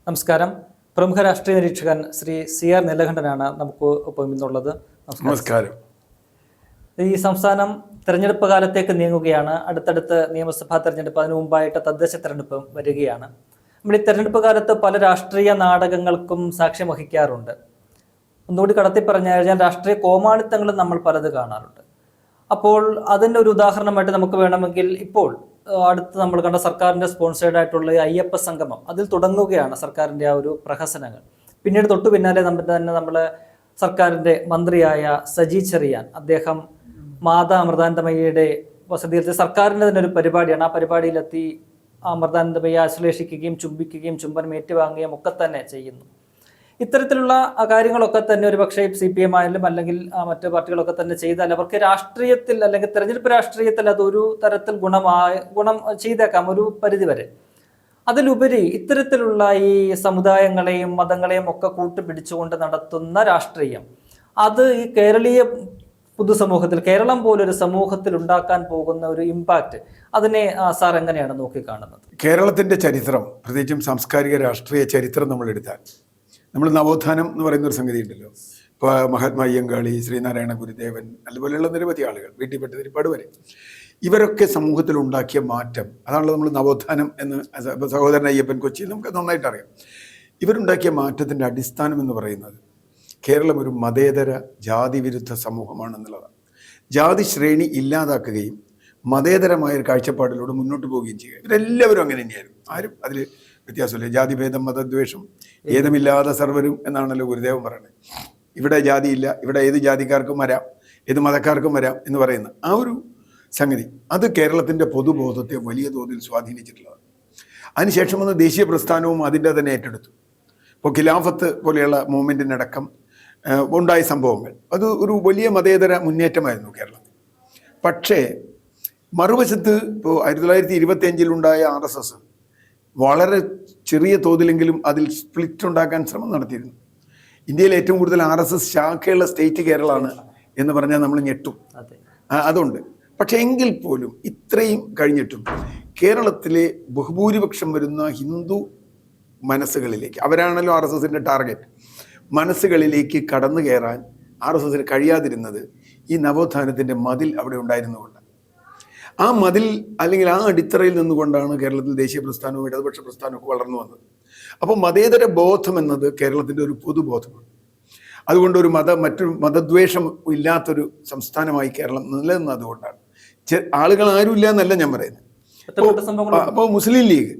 നമസ്കാരം. പ്രമുഖ രാഷ്ട്രീയ നിരീക്ഷകൻ ശ്രീ CR നീലകണ്ഠനാണ് നമുക്ക് ഒപ്പം ഇന്നുള്ളത്. നമസ്കാരം. ഈ സംസ്ഥാനം തെരഞ്ഞെടുപ്പ് കാലത്തേക്ക് നീങ്ങുകയാണ്. അടുത്തടുത്ത് നിയമസഭാ തെരഞ്ഞെടുപ്പ്, അതിനു മുമ്പായിട്ട് തദ്ദേശ തെരഞ്ഞെടുപ്പ് വരികയാണ്. നമ്മൾ ഈ തെരഞ്ഞെടുപ്പ് കാലത്ത് പല രാഷ്ട്രീയ നാടകങ്ങൾക്കും സാക്ഷ്യം വഹിക്കാറുണ്ട്. ഒന്നുകൂടി കടത്തി പറഞ്ഞു കഴിഞ്ഞാൽ രാഷ്ട്രീയ കോമാളിത്തങ്ങളും നമ്മൾ പലത് കാണാറുണ്ട്. അപ്പോൾ അതിൻ്റെ ഒരു ഉദാഹരണമായിട്ട് നമുക്ക് വേണമെങ്കിൽ ഇപ്പോൾ അടുത്ത് നമ്മൾ കണ്ട സർക്കാരിൻ്റെ സ്പോൺസേർഡ് ആയിട്ടുള്ള അയ്യപ്പ സംഗമം, അതിൽ തുടങ്ങുകയാണ് സർക്കാരിൻ്റെ ആ ഒരു പ്രഹസനങ്ങൾ. പിന്നീട് തൊട്ടു പിന്നാലെ നമ്മൾ സർക്കാരിൻ്റെ മന്ത്രിയായ സജി ചെറിയാൻ, അദ്ദേഹം മാതാ അമൃതാനന്ദമയ്യയുടെ വസതിയിലെത്തി സർക്കാരിൻ്റെ തന്നെ ഒരു പരിപാടിയാണ്. ആ പരിപാടിയിലെത്തി അമൃതാനന്ദമയ്യ ആശ്ലേഷിക്കുകയും ചുംബിക്കുകയും ചുംബനം ഏറ്റുവാങ്ങുകയും ഒക്കെ തന്നെ ചെയ്യുന്നു. ഇത്തരത്തിലുള്ള കാര്യങ്ങളൊക്കെ തന്നെ ഒരു പക്ഷേ CPM ആയാലും അല്ലെങ്കിൽ മറ്റു പാർട്ടികളൊക്കെ തന്നെ ചെയ്താൽ അവർക്ക് രാഷ്ട്രീയത്തിൽ അല്ലെങ്കിൽ തെരഞ്ഞെടുപ്പ് രാഷ്ട്രീയത്തിൽ അതൊരു തരത്തിൽ ഗുണം ചെയ്തേക്കാം ഒരു പരിധിവരെ. അതിലുപരി ഇത്തരത്തിലുള്ള ഈ സമുദായങ്ങളെയും മതങ്ങളെയും ഒക്കെ കൂട്ടുപിടിച്ചുകൊണ്ട് നടത്തുന്ന രാഷ്ട്രീയം, അത് ഈ കേരളീയ പൊതുസമൂഹത്തിൽ, കേരളം പോലൊരു സമൂഹത്തിൽ ഉണ്ടാക്കാൻ പോകുന്ന ഒരു ഇമ്പാക്റ്റ്, അതിനെ സാർ എങ്ങനെയാണ് നോക്കിക്കാണുന്നത്? കേരളത്തിൻ്റെ ചരിത്രം, പ്രത്യേകിച്ചും സാംസ്കാരിക രാഷ്ട്രീയ ചരിത്രം നമ്മൾ എടുത്താൽ, നമ്മൾ നവോത്ഥാനം എന്ന് പറയുന്ന ഒരു സംഗതി ഉണ്ടല്ലോ. ഇപ്പോൾ മഹാത്മാ അയ്യങ്കാളി, ശ്രീനാരായണ ഗുരുദേവൻ, അതുപോലെയുള്ള നിരവധി ആളുകൾ, വീട്ടിൽപ്പെട്ട തിരുപ്പാട് വരെ, ഇവരൊക്കെ സമൂഹത്തിൽ ഉണ്ടാക്കിയ മാറ്റം, അതാണല്ലോ നമ്മൾ നവോത്ഥാനം എന്ന് സഹോദരൻ അയ്യപ്പൻ കൊച്ചി നമുക്ക് നന്നായിട്ട് അറിയാം. ഇവരുണ്ടാക്കിയ മാറ്റത്തിൻ്റെ അടിസ്ഥാനം എന്ന് പറയുന്നത് കേരളം ഒരു മതേതര ജാതി വിരുദ്ധ സമൂഹമാണെന്നുള്ളതാണ്. ജാതി ശ്രേണി ഇല്ലാതാക്കുകയും മതേതരമായ ഒരു കാഴ്ചപ്പാടിലൂടെ മുന്നോട്ട് പോവുകയും ചെയ്യുക. ഇവരെല്ലാവരും അങ്ങനെ തന്നെയായിരുന്നു. ആരും അതിൽ വ്യത്യാസമില്ല. ജാതിഭേദം മതദ്വേഷം ഏതുമില്ലാതെ സർവരും എന്നാണല്ലോ ഗുരുദേവൻ പറയുന്നത്. ഇവിടെ ജാതിയില്ല, ഇവിടെ ഏത് ജാതിക്കാർക്കും വരാം, ഏത് മതക്കാർക്കും വരാം എന്ന് പറയുന്ന ആ ഒരു സംഗതി, അത് കേരളത്തിൻ്റെ പൊതുബോധത്തെ വലിയ തോതിൽ സ്വാധീനിച്ചിട്ടുള്ളതാണ്. അതിനുശേഷം വന്ന് ദേശീയ പ്രസ്ഥാനവും അതിൻ്റെ തന്നെ ഏറ്റെടുത്തു. ഇപ്പോൾ ഖിലാഫത്ത് പോലെയുള്ള മൂവ്മെൻറ്റിനടക്കം ഉണ്ടായ സംഭവങ്ങൾ, അത് ഒരു വലിയ മതേതര മുന്നേറ്റമായിരുന്നു കേരളത്തിൽ. പക്ഷേ മറുവശത്ത് ഇപ്പോൾ 1925 RSS വളരെ ചെറിയ തോതിലെങ്കിലും അതിൽ സ്പ്ലിറ്റ് ഉണ്ടാക്കാൻ ശ്രമം നടത്തിയിരുന്നു. ഇന്ത്യയിൽ ഏറ്റവും കൂടുതൽ RSS ശാഖയുള്ള സ്റ്റേറ്റ് കേരളമാണ് എന്ന് പറഞ്ഞാൽ നമ്മൾ ഞെട്ടും. അതുണ്ട്. പക്ഷെ എങ്കിൽ പോലും ഇത്രയും കഴിഞ്ഞിട്ടും കേരളത്തിലെ ബഹുഭൂരിപക്ഷം വരുന്ന ഹിന്ദു മനസ്സുകളിലേക്ക്, അവരാണല്ലോ RSSൻ്റെ ടാർഗറ്റ്, മനസ്സുകളിലേക്ക് കടന്നു കയറാൻ RSSന് കഴിയാതിരുന്നത് ഈ നവോത്ഥാനത്തിൻ്റെ മതിൽ അവിടെ ഉണ്ടായിരുന്നുകൊണ്ട്. ആ മതിൽ അല്ലെങ്കിൽ ആ അടിത്തറയിൽ നിന്നുകൊണ്ടാണ് കേരളത്തിൽ ദേശീയ പ്രസ്ഥാനവും ഇടതുപക്ഷ പ്രസ്ഥാനവും വളർന്നു വന്നത്. അപ്പോൾ മതേതര ബോധം എന്നത് കേരളത്തിൻ്റെ ഒരു പൊതുബോധമാണ്. അതുകൊണ്ട് മറ്റൊരു മതദ്വേഷം ഇല്ലാത്തൊരു സംസ്ഥാനമായി കേരളം നിലനിന്നതുകൊണ്ടാണ്. ആളുകൾ ആരുമില്ല എന്നല്ല ഞാൻ പറയുന്നത്. അപ്പോൾ മുസ്ലിം ലീഗ്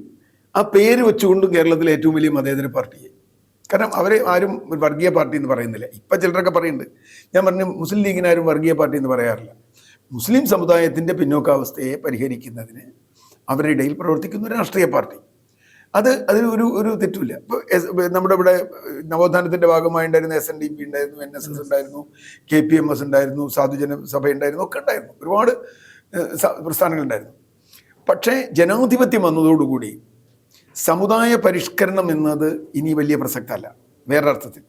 ആ പേര് വെച്ചുകൊണ്ടും കേരളത്തിലെ ഏറ്റവും വലിയ മതേതര പാർട്ടിയായി. കാരണം അവരെ ആരും വർഗീയ പാർട്ടി എന്ന് പറയുന്നില്ല. ഇപ്പം ചിലരൊക്കെ പറയുന്നുണ്ട്. ഞാൻ പറഞ്ഞു, മുസ്ലിം ലീഗിനാരും വർഗീയ പാർട്ടി എന്ന് പറയാറില്ല. മുസ്ലിം സമുദായത്തിൻ്റെ പിന്നോക്കാവസ്ഥയെ പരിഹരിക്കുന്നതിന് അവരുടെ ഇടയിൽ പ്രവർത്തിക്കുന്ന ഒരു രാഷ്ട്രീയ പാർട്ടി, അതിൽ ഒരു തെറ്റുമില്ല. ഇപ്പോൾ നമ്മുടെ ഇവിടെ നവോത്ഥാനത്തിൻ്റെ ഭാഗമായി ഉണ്ടായിരുന്ന SNDP ഉണ്ടായിരുന്നു, NSS ഉണ്ടായിരുന്നു, KPMS ഉണ്ടായിരുന്നു, സാധുജന സഭ ഉണ്ടായിരുന്നു, ഒക്കെ ഉണ്ടായിരുന്നു, ഒരുപാട് പ്രസ്ഥാനങ്ങളുണ്ടായിരുന്നു. പക്ഷേ ജനാധിപത്യം വന്നതോടുകൂടി സമുദായ പരിഷ്കരണം എന്നത് ഇനി വലിയ പ്രസക്തമല്ല. വേറൊരർത്ഥത്തിൽ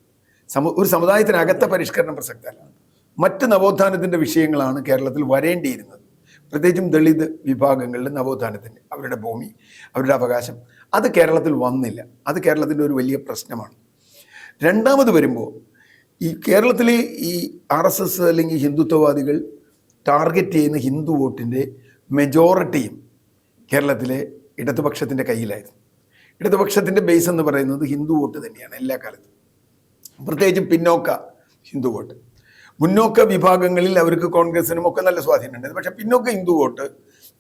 ഒരു സമുദായത്തിനകത്തെ പരിഷ്കരണം പ്രസക്തമല്ല. മറ്റ് നവോത്ഥാനത്തിൻ്റെ വിഷയങ്ങളാണ് കേരളത്തിൽ വരേണ്ടിയിരുന്നത്. പ്രത്യേകിച്ചും ദളിത് വിഭാഗങ്ങളുടെ നവോത്ഥാനത്തിൻ്റെ, അവരുടെ ഭൂമി, അവരുടെ അവകാശം, അത് കേരളത്തിൽ വന്നില്ല. അത് കേരളത്തിൻ്റെ ഒരു വലിയ പ്രശ്നമാണ്. രണ്ടാമത് വരുമ്പോൾ ഈ കേരളത്തിലെ ഈ RSS അല്ലെങ്കിൽ ഹിന്ദുത്വവാദികൾ ടാർഗറ്റ് ചെയ്യുന്ന ഹിന്ദു വോട്ടിൻ്റെ മെജോറിറ്റിയും കേരളത്തിലെ ഇടതുപക്ഷത്തിൻ്റെ കയ്യിലായിരുന്നു. ഇടതുപക്ഷത്തിൻ്റെ ബേസ് എന്ന് പറയുന്നത് ഹിന്ദു വോട്ട് തന്നെയാണ് എല്ലാ കാലത്തും, പ്രത്യേകിച്ചും പിന്നോക്ക ഹിന്ദു വോട്ട്. മുന്നോക്ക വിഭാഗങ്ങളിൽ അവർക്ക് കോൺഗ്രസിനും ഒക്കെ നല്ല സ്വാധീനമുണ്ട്. പക്ഷെ പിന്നോക്ക ഹിന്ദു വോട്ട്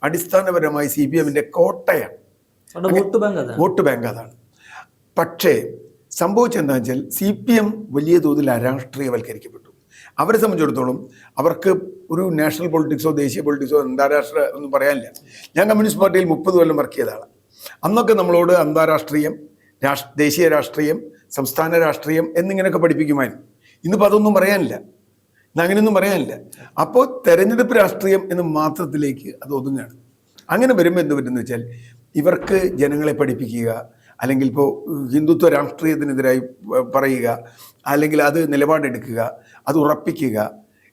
അടിസ്ഥാനപരമായി CPMൻ്റെ കോട്ടയാണ്, വോട്ട് ബാങ്ക് അതാണ്. പക്ഷേ സംഭവിച്ചെന്താ വെച്ചാൽ CPM വലിയ തോതിൽ അരാഷ്ട്രീയവൽക്കരിക്കപ്പെട്ടു. അവരെ സംബന്ധിച്ചിടത്തോളം അവർക്ക് ഒരു നാഷണൽ പൊളിറ്റിക്സോ ദേശീയ പൊളിറ്റിക്സോ അന്താരാഷ്ട്ര ഒന്നും പറയാനില്ല. ഞാൻ കമ്മ്യൂണിസ്റ്റ് പാർട്ടിയിൽ 30 കൊല്ലം വർക്ക് ചെയ്തതാണ്. അന്നൊക്കെ നമ്മളോട് അന്താരാഷ്ട്രീയം, ദേശീയ രാഷ്ട്രീയം, സംസ്ഥാന രാഷ്ട്രീയം എന്നിങ്ങനെയൊക്കെ പഠിപ്പിക്കുമായിരുന്നു. ഇന്നിപ്പോൾ അതൊന്നും പറയാനില്ല, അങ്ങനെയൊന്നും പറയാനില്ല. അപ്പോൾ തെരഞ്ഞെടുപ്പ് രാഷ്ട്രീയം എന്ന് മാത്രത്തിലേക്ക് അത് ഒതുങ്ങുകയാണ്. അങ്ങനെ വരുമ്പോൾ എന്ത് പറ്റുമെന്ന് വെച്ചാൽ ഇവർക്ക് ജനങ്ങളെ പഠിപ്പിക്കുക, അല്ലെങ്കിൽ ഇപ്പോൾ ഹിന്ദുത്വ രാഷ്ട്രീയത്തിനെതിരായി പറയുക, അല്ലെങ്കിൽ അത് നിലപാടെടുക്കുക, അത് ഉറപ്പിക്കുക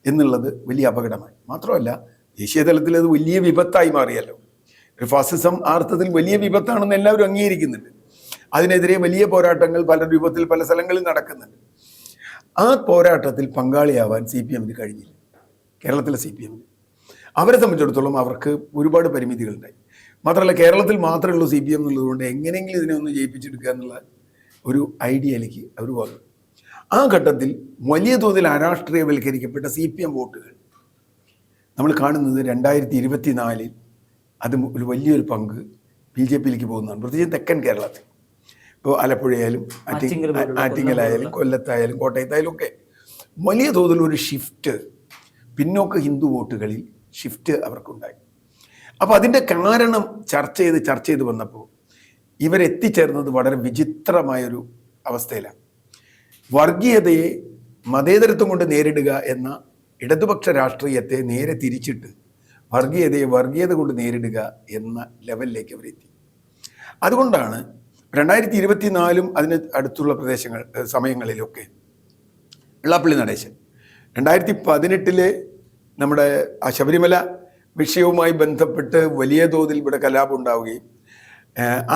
എന്നുള്ളത് വലിയ അപകടമായി. മാത്രമല്ല ദേശീയ തലത്തിൽ അത് വലിയ വിപത്തായി മാറിയല്ലോ. ഒരു ഫാസിസം ആ അർത്ഥത്തിൽ വലിയ വിപത്താണെന്ന് എല്ലാവരും അംഗീകരിക്കുന്നുണ്ട്. അതിനെതിരെ വലിയ പോരാട്ടങ്ങൾ പല രൂപത്തിൽ പല സ്ഥലങ്ങളിൽ നടക്കുന്നുണ്ട്. ആ പോരാട്ടത്തിൽ പങ്കാളിയാവാൻ CPM കഴിഞ്ഞില്ല. കേരളത്തിലെ CPM അവരെ സംബന്ധിച്ചിടത്തോളം അവർക്ക് ഒരുപാട് പരിമിതികളുണ്ടായി. മാത്രമല്ല കേരളത്തിൽ മാത്രമേ ഉള്ളൂ CPM എന്നുള്ളതുകൊണ്ട് എങ്ങനെയെങ്കിലും ഇതിനെ ഒന്ന് ജയിപ്പിച്ചെടുക്കുക എന്നുള്ള ഒരു ഐഡിയയിലേക്ക് അവർ വന്നു. ആ ഘട്ടത്തിൽ വലിയ തോതിൽ അരാഷ്ട്രീയവൽക്കരിക്കപ്പെട്ട CPM വോട്ടുകൾ നമ്മൾ കാണുന്നത് 2024 അത് ഒരു വലിയൊരു പങ്ക് BJPയിലേക്ക് പോകുന്നതാണ്. പ്രത്യേകിച്ച് തെക്കൻ കേരളത്തിൽ. ഇപ്പോൾ ആലപ്പുഴയായാലും ആറ്റിങ്ങലായാലും കൊല്ലത്തായാലും കോട്ടയത്തായാലും ഒക്കെ വലിയ തോതിലൊരു ഷിഫ്റ്റ്, പിന്നോക്ക ഹിന്ദു വോട്ടുകളിൽ ഷിഫ്റ്റ് അവർക്കുണ്ടായി. അപ്പോൾ അതിൻ്റെ കാരണം ചർച്ച ചെയ്ത് വന്നപ്പോൾ ഇവരെത്തിച്ചേർന്നത് വളരെ വിചിത്രമായൊരു അവസ്ഥയിലാണ്. വർഗീയതയെ മതേതരത്വം കൊണ്ട് നേരിടുക എന്ന ഇടതുപക്ഷ രാഷ്ട്രീയത്തെ നേരെ തിരിച്ചിട്ട് വർഗീയതയെ വർഗീയത കൊണ്ട് നേരിടുക എന്ന ലെവലിലേക്ക് അവരെത്തി. അതുകൊണ്ടാണ് 2024 അതിന് അടുത്തുള്ള സമയങ്ങളിലൊക്കെ വെള്ളാപ്പള്ളി നടേശൻ 2018 നമ്മുടെ ആ ശബരിമല വിഷയവുമായി ബന്ധപ്പെട്ട് വലിയ തോതിൽ ഇവിടെ കലാപം ഉണ്ടാവുകയും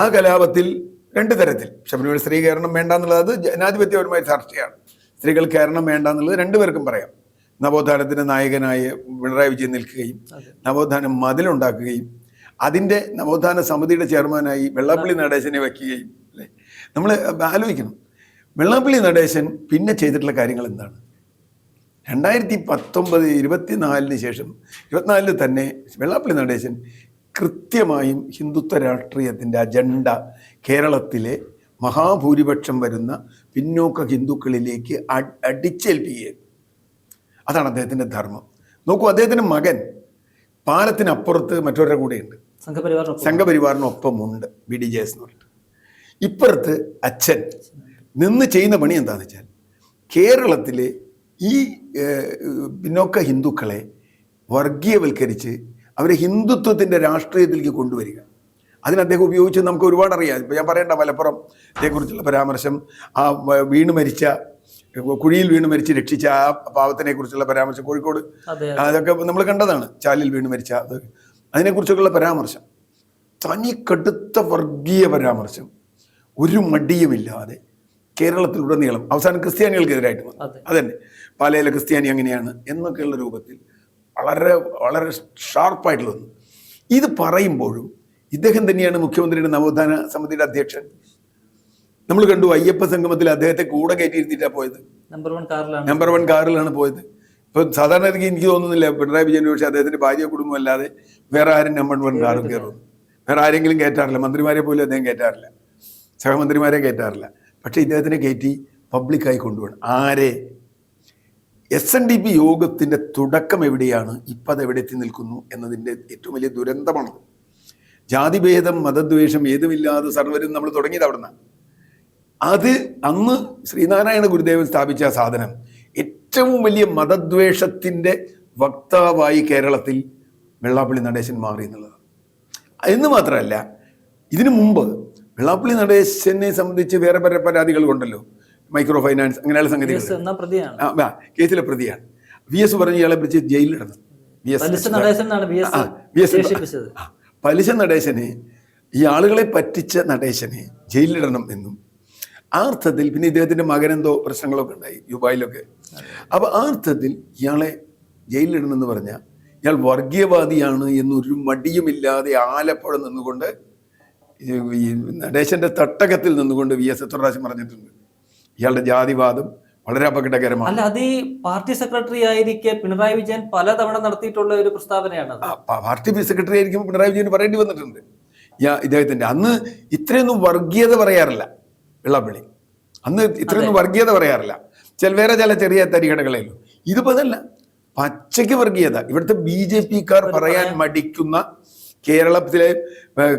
ആ കലാപത്തിൽ 2 തരത്തിൽ ശബരിമല സ്ത്രീ കയറണം വേണ്ട എന്നുള്ളത് അത് ജനാധിപത്യപരമായ ചർച്ചയാണ്. സ്ത്രീകൾ കയറണം വേണ്ട എന്നുള്ളത് 2 പേർക്കും പറയാം. നവോത്ഥാനത്തിൻ്റെ നായകനായ പിണറായി വിജയൻ നിൽക്കുകയും നവോത്ഥാനം മതിലുണ്ടാക്കുകയും അതിൻ്റെ നവോത്ഥാന സമിതിയുടെ ചെയർമാനായി വെള്ളാപ്പള്ളി നടേശനെ വയ്ക്കുകയും അല്ലേ. നമ്മൾ ആലോചിക്കണം, വെള്ളാപ്പള്ളി നടേശൻ പിന്നെ ചെയ്തിട്ടുള്ള കാര്യങ്ങൾ എന്താണ്? 2019-24 ശേഷം 24 തന്നെ വെള്ളാപ്പള്ളി നടേശൻ കൃത്യമായും ഹിന്ദുത്വ രാഷ്ട്രീയത്തിൻ്റെ അജണ്ട കേരളത്തിലെ മഹാഭൂരിപക്ഷം വരുന്ന പിന്നോക്ക ഹിന്ദുക്കളിലേക്ക് അടിച്ചേൽപ്പിക്കുകയായിരുന്നു. അതാണ് അദ്ദേഹത്തിൻ്റെ ധർമ്മം. നോക്കൂ, അദ്ദേഹത്തിൻ്റെ മകൻ പാലത്തിനപ്പുറത്ത് മറ്റൊരുടെ കൂടെയുണ്ട്, സംഘപരിവാറിനൊപ്പമുണ്ട്, BDJS എന്ന് പറഞ്ഞിട്ട്. ഇപ്പുറത്ത് അച്ഛൻ നിന്ന് ചെയ്യുന്ന പണി എന്താണെന്ന് വെച്ചാൽ കേരളത്തിലെ ഈ പിന്നോക്ക ഹിന്ദുക്കളെ വർഗീയവൽക്കരിച്ച് അവരെ ഹിന്ദുത്വത്തിൻ്റെ രാഷ്ട്രീയത്തിലേക്ക് കൊണ്ടുവരിക. അതിന് അദ്ദേഹം ഉപയോഗിച്ച് നമുക്ക് ഒരുപാട് അറിയാം. ഇപ്പോൾ ഞാൻ പറയേണ്ട മലപ്പുറം അതേക്കുറിച്ചുള്ള പരാമർശം, ആ കുഴിയിൽ വീണ് മരിച്ച് രക്ഷിച്ച ആ പാവത്തിനെ കുറിച്ചുള്ള പരാമർശം, കോഴിക്കോട് അതൊക്കെ നമ്മൾ കണ്ടതാണ്. ചാലിൽ വീണ് മരിച്ച അതിനെക്കുറിച്ചൊക്കെയുള്ള പരാമർശം, തനി കടുത്ത വർഗീയ പരാമർശം, ഒരു മടിയുമില്ലാതെ കേരളത്തിലുടനീളം അവസാനം ക്രിസ്ത്യാനികൾക്കെതിരായിട്ട് വന്നു. അതന്നെ പാലയിലെ ക്രിസ്ത്യാനി അങ്ങനെയാണ് എന്നൊക്കെയുള്ള രൂപത്തിൽ വളരെ വളരെ ഷാർപ്പായിട്ടുള്ള വന്നു. ഇത് പറയുമ്പോഴും ഇദ്ദേഹം തന്നെയാണ് മുഖ്യമന്ത്രിയുടെ നവോത്ഥാന സമിതിയുടെ അധ്യക്ഷൻ. നമ്മൾ കണ്ടു അയ്യപ്പ സംഗമത്തിൽ അദ്ദേഹത്തെ കൂടെ കയറ്റിയിരുത്തിയിട്ടാണ് പോയത്. നമ്പർ 1 കാറിലാണ് പോയത്. ഇപ്പൊ സാധാരണ എനിക്ക് തോന്നുന്നില്ല പിണറായി വിജയൻ പക്ഷേ അദ്ദേഹത്തിന്റെ ഭാര്യ കുടുംബം അല്ലാതെ വേറെ ആരും നമ്പർ 1 കാറും കയറുന്നു. വേറെ ആരെങ്കിലും കയറ്റാറില്ല. മന്ത്രിമാരെ പോലും അദ്ദേഹം കയറ്റാറില്ല, സഹമന്ത്രിമാരെ കയറ്റാറില്ല. പക്ഷെ ഇദ്ദേഹത്തിനെ കയറ്റി പബ്ലിക്കായി കൊണ്ടുപോകണം. ആരെ? SNDP യോഗത്തിന്റെ തുടക്കം എവിടെയാണ്, ഇപ്പം അത് എവിടെ എത്തി നിൽക്കുന്നു എന്നതിൻ്റെ ഏറ്റവും വലിയ ദുരന്തമാണ്. ജാതിഭേദം മതദ്വേഷം ഏതുമില്ലാതെ സർവരും നമ്മൾ തുടങ്ങിയത് അവിടെ നിന്നാണ്. അത് അന്ന് ശ്രീനാരായണ ഗുരുദേവൻ സ്ഥാപിച്ച സാധനം ഏറ്റവും വലിയ മതദ്വേഷത്തിൻ്റെ വക്താവായി കേരളത്തിൽ വെള്ളാപ്പള്ളി നടേശൻ മാറി എന്നുള്ളതാണ്. എന്ന് മാത്രമല്ല, ഇതിനു മുമ്പ് വെള്ളാപ്പള്ളി നടേശനെ സംബന്ധിച്ച് വേറെ പല പരാതികൾ കൊണ്ടല്ലോ, മൈക്രോ ഫൈനാൻസ് അങ്ങനെയുള്ള സംഗതികൾ, കേസിലെ പ്രതിയാണ്. VS പറഞ്ഞ് ഇയാളെ പിടിച്ച് ജയിലിലിടണം. പലിശ നടേശനെ, ഈ ആളുകളെ പറ്റിച്ച നടേശനെ ജയിലിലിടണം എന്നും ആ അർത്ഥത്തിൽ, പിന്നെ ഇദ്ദേഹത്തിൻ്റെ മകനെന്തോ പ്രശ്നങ്ങളൊക്കെ ഉണ്ടായി ദുബായിലൊക്കെ. അപ്പോൾ ആ അർത്ഥത്തിൽ ഇയാളെ ജയിലിലിടണമെന്ന് പറഞ്ഞാൽ ഇയാൾ വർഗീയവാദിയാണ് എന്നൊരു മടിയുമില്ലാതെ ആലപ്പുഴ നിന്നുകൊണ്ട് ഈ നടേശൻ്റെ തട്ടകത്തിൽ നിന്നുകൊണ്ട് VS എത്ര പ്രാവശ്യം പറഞ്ഞിട്ടുണ്ട്. ഇയാളുടെ ജാതിവാദം വളരെ അപകടകരമാണ്. അല്ല, അത് ഈ പാർട്ടി സെക്രട്ടറി ആയിരിക്കെ പിണറായി വിജയൻ പലതവണ നടത്തിയിട്ടുള്ള ഒരു പ്രസ്താവനയാണ്. പാർട്ടി സെക്രട്ടറി ആയിരിക്കും പിണറായി വിജയൻ പറയേണ്ടി വന്നിട്ടുണ്ട്. ഇദ്ദേഹത്തിന്റെ അന്ന് ഇത്രയൊന്നും വർഗീയത പറയാറില്ല വെള്ളാപ്പള്ളി. അന്ന് ഇത്രയൊന്നും വർഗീയത പറയാറില്ല. വേറെ ചില ചെറിയ തരികടകളേ ഉള്ളൂ. ഇതിപ്പോ അതല്ല, പച്ചയ്ക്ക് വർഗീയത. ഇവിടുത്തെ BJPക്കാർ പറയാൻ മടിക്കുന്ന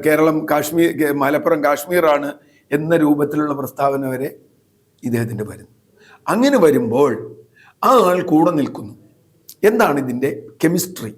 കേരളം കാശ്മീർ, മലപ്പുറം കാശ്മീറാണ് എന്ന രൂപത്തിലുള്ള പ്രസ്താവന വരെ ഇദ്ദേഹത്തിൻ്റെ വരുന്നു. അങ്ങനെ വരുമ്പോൾ ആ ആൾ കൂടെ നിൽക്കുന്നു. എന്താണ് ഇതിൻ്റെ കെമിസ്ട്രി?